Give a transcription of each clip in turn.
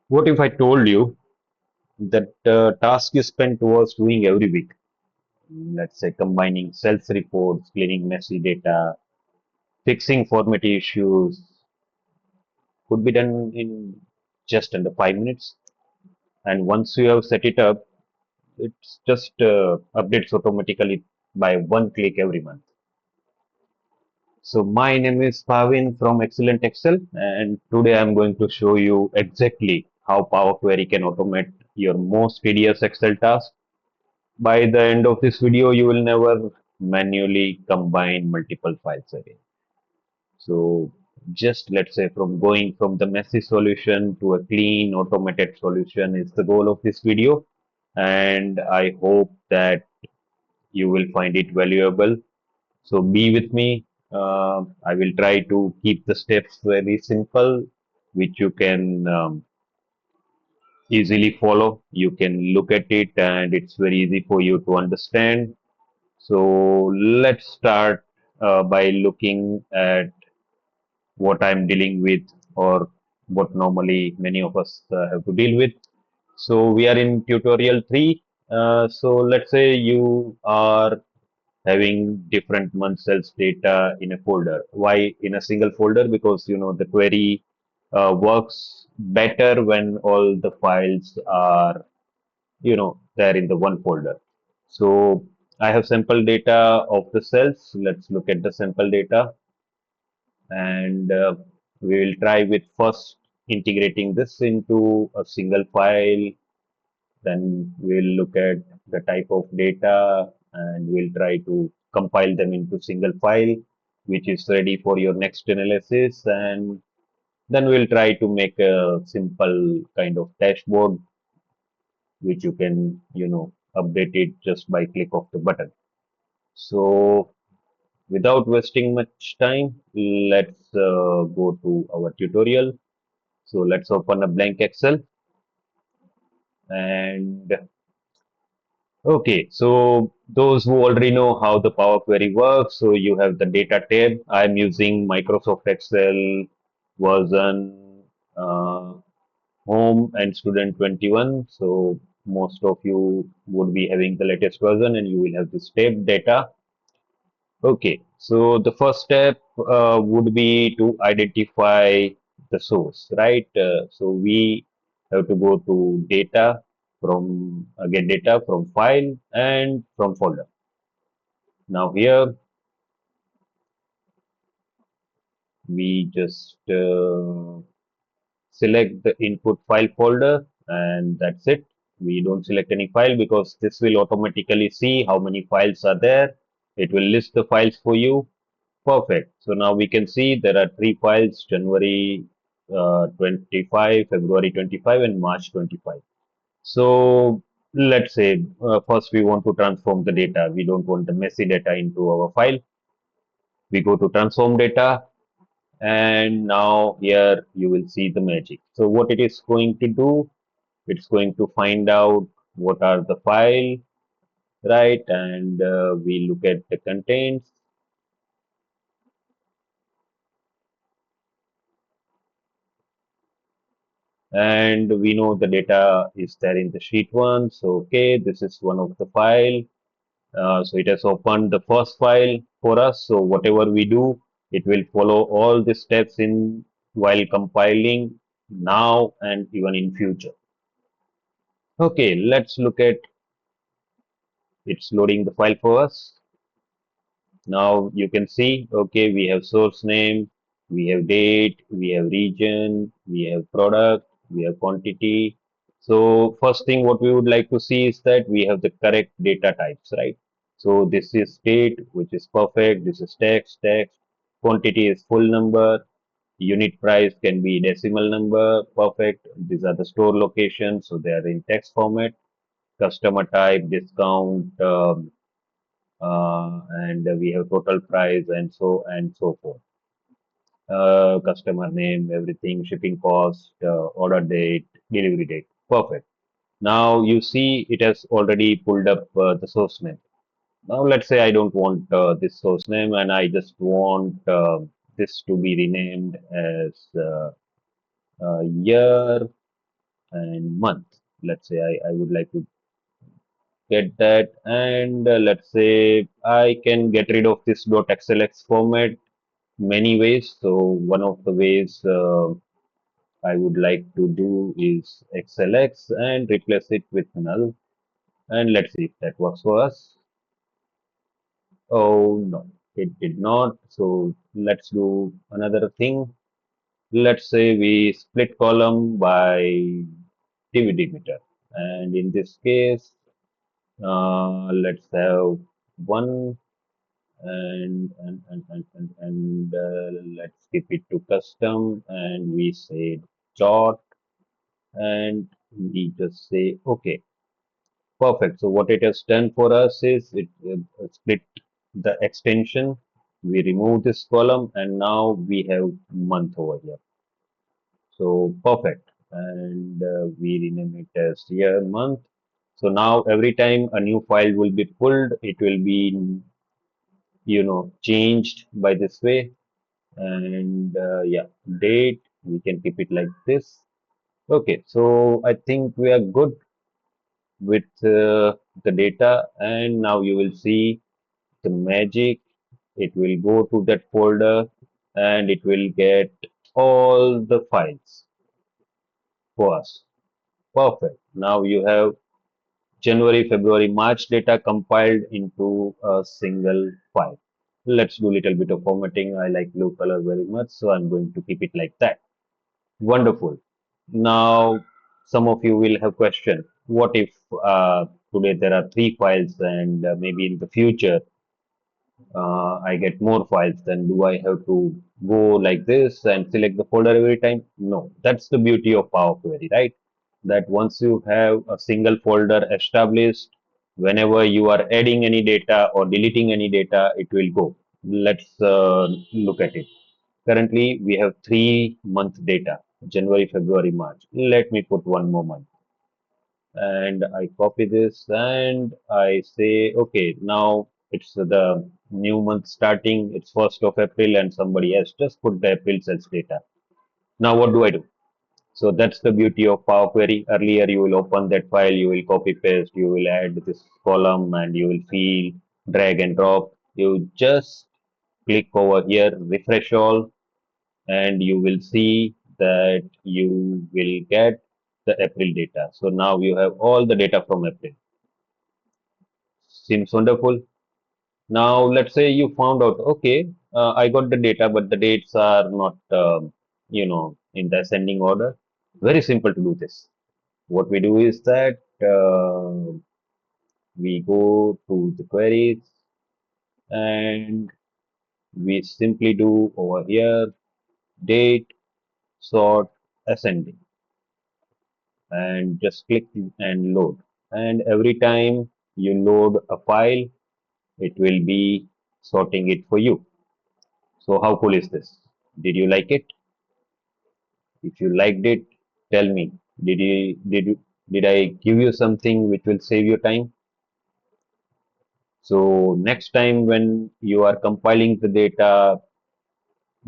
What if I told you that task you spent was doing every week? Let's say combining sales reports, cleaning messy data, fixing format issues could be done in just under 5 minutes. And once you have set it up, it's just updates automatically by one click every month. So my name is Pavin from Excellent Excel, and today I'm going to show you exactly how Power Query can automate your most tedious Excel task. By the end of this video, you will never manually combine multiple files again. So just let's say from going from the messy solution to a clean automated solution is the goal of this video. And I hope that you will find it valuable. So be with me. I will try to keep the steps very simple, which you can easily follow. You can look at it and it's very easy for you to understand. So let's start by looking at what I'm dealing with or what normally many of us have to deal with. So we are in tutorial 3. So let's say you are having different month sales data in a folder. Why in a single folder? Because you know the query works better when all the files are there in the one folder. So I have sample data of the cells. Let's look at the sample data, and we will try with first integrating this into a single file. Then we'll look at the type of data and we'll try to compile them into single file, which is ready for your next analysis. And then we'll try to make a simple kind of dashboard, which you can, update it just by click of the button. So without wasting much time, let's go to our tutorial. So let's open a blank Excel and okay, so those who already know how the Power Query works, so you have the data tab. I'm using Microsoft Excel version uh, Home and Student 21. So most of you would be having the latest version and you will have this tab data. Okay, so the first step would be to identify the source, right? So we have to go to data from get data from file and from folder. Now here we just select the input file folder and that's it. We don't select any file because this will automatically see how many files are there. It will list the files for you. Perfect. So now we can see there are three files, January 25, February 25, and March 25. So let's say first we want to transform the data. We don't want the messy data into our file. We go to transform data and now here you will see the magic. So what it is going to do, it's going to find out what are the file, right? And we look at the contents. And we know the data is there in the sheet one. So okay, this is one of the file. So it has opened the first file for us. So whatever we do, it will follow all the steps in while compiling now and even in future. Okay, let's look at it's loading the file for us. Now you can see, okay, we have source name, we have date, we have region, we have product, we have quantity. So first thing what we would like to see is that we have the correct data types, right? So this is date, which is perfect. This is text. Quantity is full number. Unit price can be decimal number, perfect. These are the store locations, so they are in text format. Customer type, discount, and we have total price and so forth. Customer name, everything, shipping cost, order date, delivery date. Perfect. Now you see it has already pulled up the source name. Now let's say I don't want this source name and I just want this to be renamed as year and month. Let's say I would like to get that, and let's say I can get rid of this .xlx format many ways. So one of the ways I would like to do is xlx and replace it with null, and let's see if that works for us. Oh no, it did not. So let's do another thing. Let's say we split column by DVD meter, and in this case, let's have one, and let's keep it to custom, and we say dot, and we just say okay. Perfect. So what it has done for us is it split the extension. We remove this column, and now we have month over here. So perfect. And we rename it as year month. So now every time a new file will be pulled, it will be, changed by this way. And yeah, date, we can keep it like this. Okay, so I think we are good with the data, and now you will see the magic. It will go to that folder and it will get all the files for us. Perfect. Now you have January, February, March data compiled into a single file. Let's do a little bit of formatting. I like blue color very much, so I'm going to keep it like that. Wonderful. Now, some of you will have question. What if today there are three files and maybe in the future I get more files, then do I have to go like this and select the folder every time? No, that's the beauty of Power Query, right? That once you have a single folder established, whenever you are adding any data or deleting any data, it will go. Let's look at it. Currently, we have 3 month data, January, February, March. Let me put one more month and I copy this and I say, okay, now it's the new month starting, it's 1st of April, and somebody has just put the April sales data. Now, what do I do? So that's the beauty of Power Query. Earlier, you will open that file, you will copy paste, you will add this column, and you will fill, drag and drop. You just click over here, refresh all, and you will see that you will get the April data. So now you have all the data from April. Seems wonderful. Now let's say you found out, okay, I got the data, but the dates are not, in the ascending order. Very simple to do this. What we do is that we go to the queries and we simply do over here date sort ascending and just click and load. And every time you load a file, it will be sorting it for you. So how cool is this? Did you like it? If you liked it, tell me. Did I give you something which will save you time? So next time when you are compiling the data,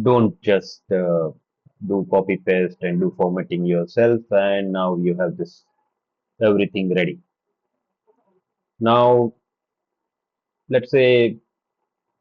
don't just do copy paste and do formatting yourself. And now you have this everything ready. Now let's say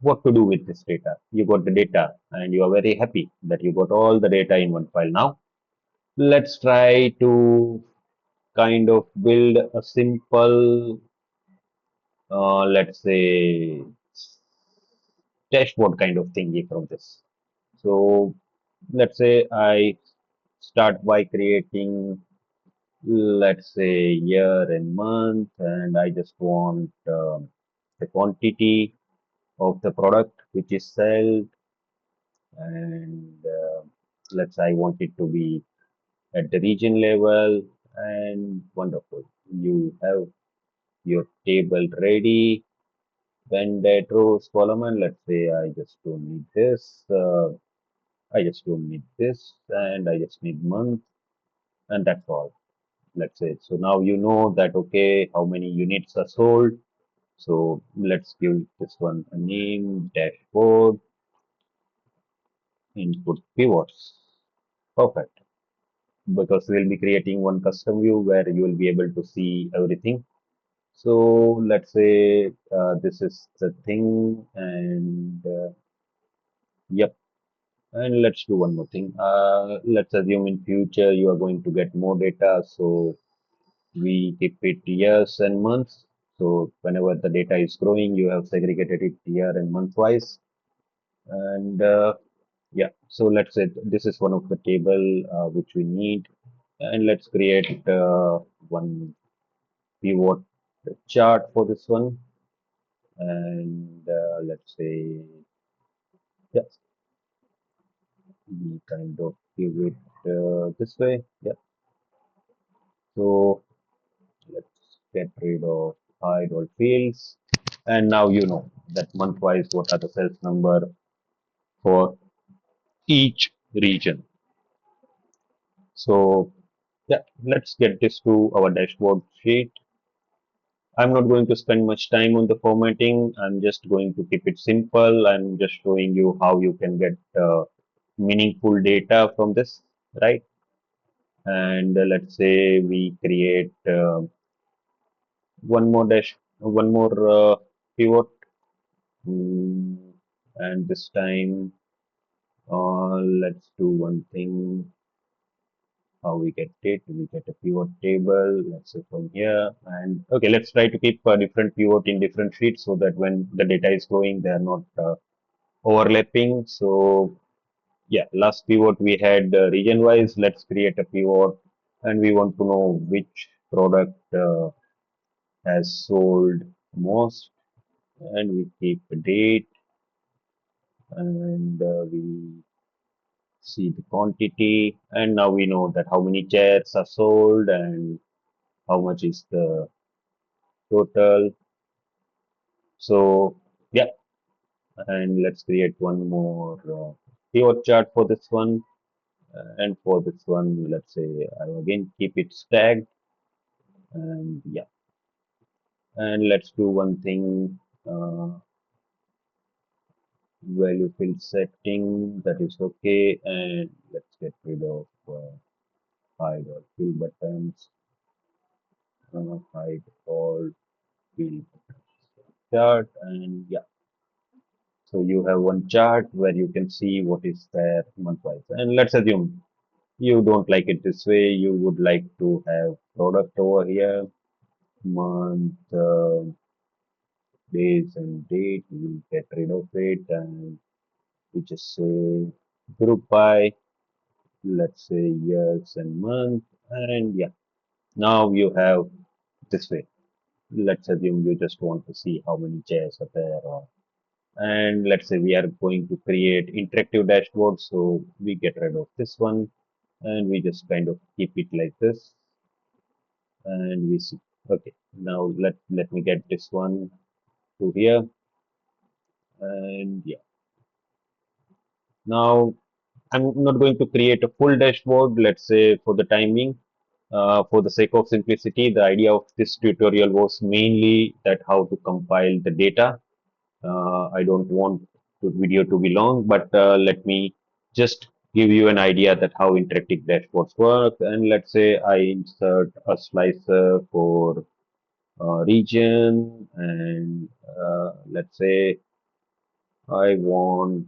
what to do with this data. You got the data and you are very happy that you got all the data in one file. Now let's try to kind of build a simple, let's say, dashboard kind of thingy from this. So let's say I start by creating, let's say, year and month, and I just want the quantity of the product which is sold, and let's say I want it to be at the region level, and wonderful. You have your table ready. When that rows column, and let's say I just don't need this, I just don't need this, and I just need month, and that's all. Let's say. So now you know that, okay, how many units are sold. So let's give this one a name, dashboard, input pivots. Perfect. because we'll be creating one custom view where you will be able to see everything. So let's say this is the thing, and yep. And let's do one more thing. Let's assume in future you are going to get more data, so we keep it years and months. So whenever the data is growing, you have segregated it year and month wise. And yeah, so let's say this is one of the table which we need, and let's create one pivot chart for this one. And let's say yes, we kind of give it this way. Yeah. So let's get rid of hide all fields. And now you know that month wise what are the sales number for each region. So yeah, let's get this to our dashboard sheet. I'm not going to spend much time on the formatting. I'm just going to keep it simple. I'm just showing you how you can get meaningful data from this, right? And let's say we create one more pivot, mm, and this time let's do one thing. How we get it? We get a pivot table. Let's say from here, and okay, let's try to keep a different pivot in different sheets so that when the data is growing, they are not overlapping. So yeah, last pivot we had region wise. Let's create a pivot, and we want to know which product has sold most, and we keep the date, and we see the quantity, and now we know that how many chairs are sold and how much is the total. So yeah, and let's create one more pivot chart for this one. And for this one, let's say I again keep it stacked, and yeah, and let's do one thing. Value field setting, that is okay, and let's get rid of hide all field buttons, hide all field chart, and yeah, so you have one chart where you can see what is there month wise. And let's assume you don't like it this way, you would like to have product over here, month, days and date. We get rid of it, and we just say group by, let's say years and month, and yeah, now you have this way. Let's assume you just want to see how many chairs are there, and let's say we are going to create interactive dashboard, so we get rid of this one, and we just kind of keep it like this, and we see. Okay, now let me get this one to here, and yeah, now I'm not going to create a full dashboard, let's say for the time being. For the sake of simplicity, the idea of this tutorial was mainly that how to compile the data. I don't want the video to be long, but let me just give you an idea that how interactive dashboards work. And let's say I insert a slicer for region, and let's say I want,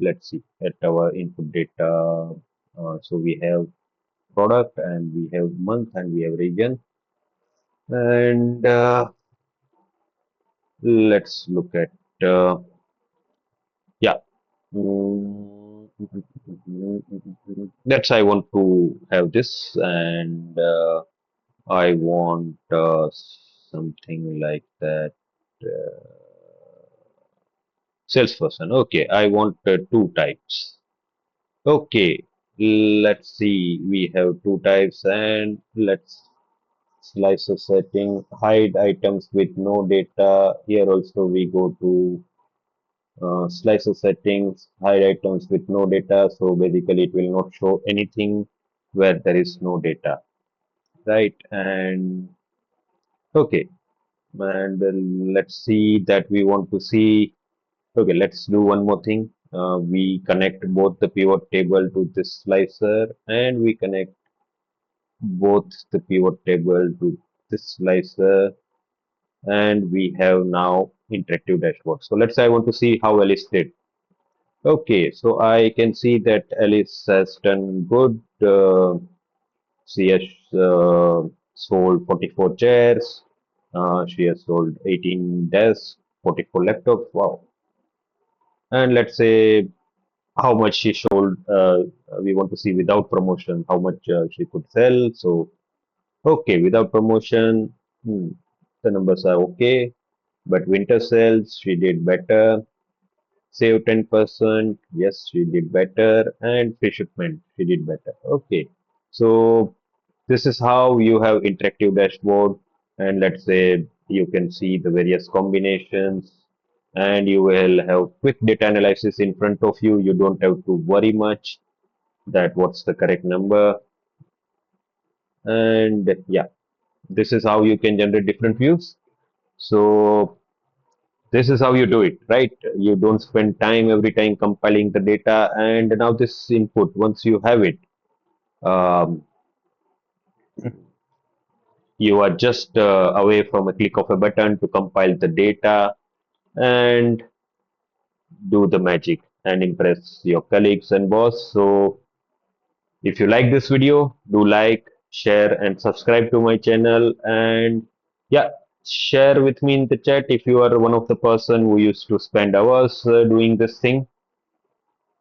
let's see, at our input data. So we have product, and we have month, and we have region. And let's look at yeah. Mm, That's I want to have this, and I want something like that. Salesperson. Okay, I want two types. Okay, let's see. We have two types, and let's slicer setting, hide items with no data. Here also we go to slicer settings, hide items with no data. So basically it will not show anything where there is no data, right? And okay, and let's see that we want to see. Okay, let's do one more thing. We connect both the pivot table to this slicer and we connect both the pivot table to this slicer and we have now interactive dashboard. So let's say I want to see how Alice did. Okay, so I can see that Alice has done good. She has sold 44 chairs. She has sold 18 desks, 44 laptops. Wow. And let's say how much she sold. We want to see without promotion how much she could sell. So, okay, without promotion, the numbers are okay. But winter sales, she did better. Save 10%. Yes, she did better. And free shipment, she did better. Okay. So this is how you have interactive dashboard. And let's say you can see the various combinations and you will have quick data analysis in front of you. You don't have to worry much that what's the correct number. And yeah, this is how you can generate different views. So this is how you do it, right? You don't spend time every time compiling the data. And now this input, once you have it, um, you are just away from a click of a button to compile the data and do the magic and impress your colleagues and boss. So if you like this video, do like, share, and subscribe to my channel. And yeah, share with me in the chat if you are one of the person who used to spend hours doing this thing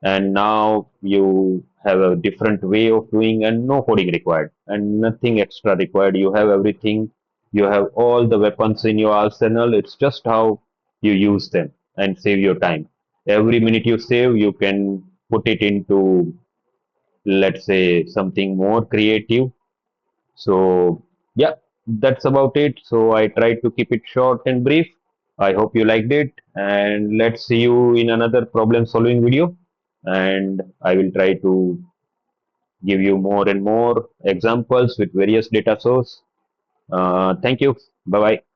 and now you have a different way of doing and no coding required and nothing extra required. You have everything. You have all the weapons in your arsenal. It's just how you use them and save your time. Every minute you save, you can put it into, let's say, something more creative. So yeah, that's about it. So I tried to keep it short and brief. I hope you liked it, and let's see you in another problem solving video. And I will try to give you more and more examples with various data source. Thank you. Bye bye.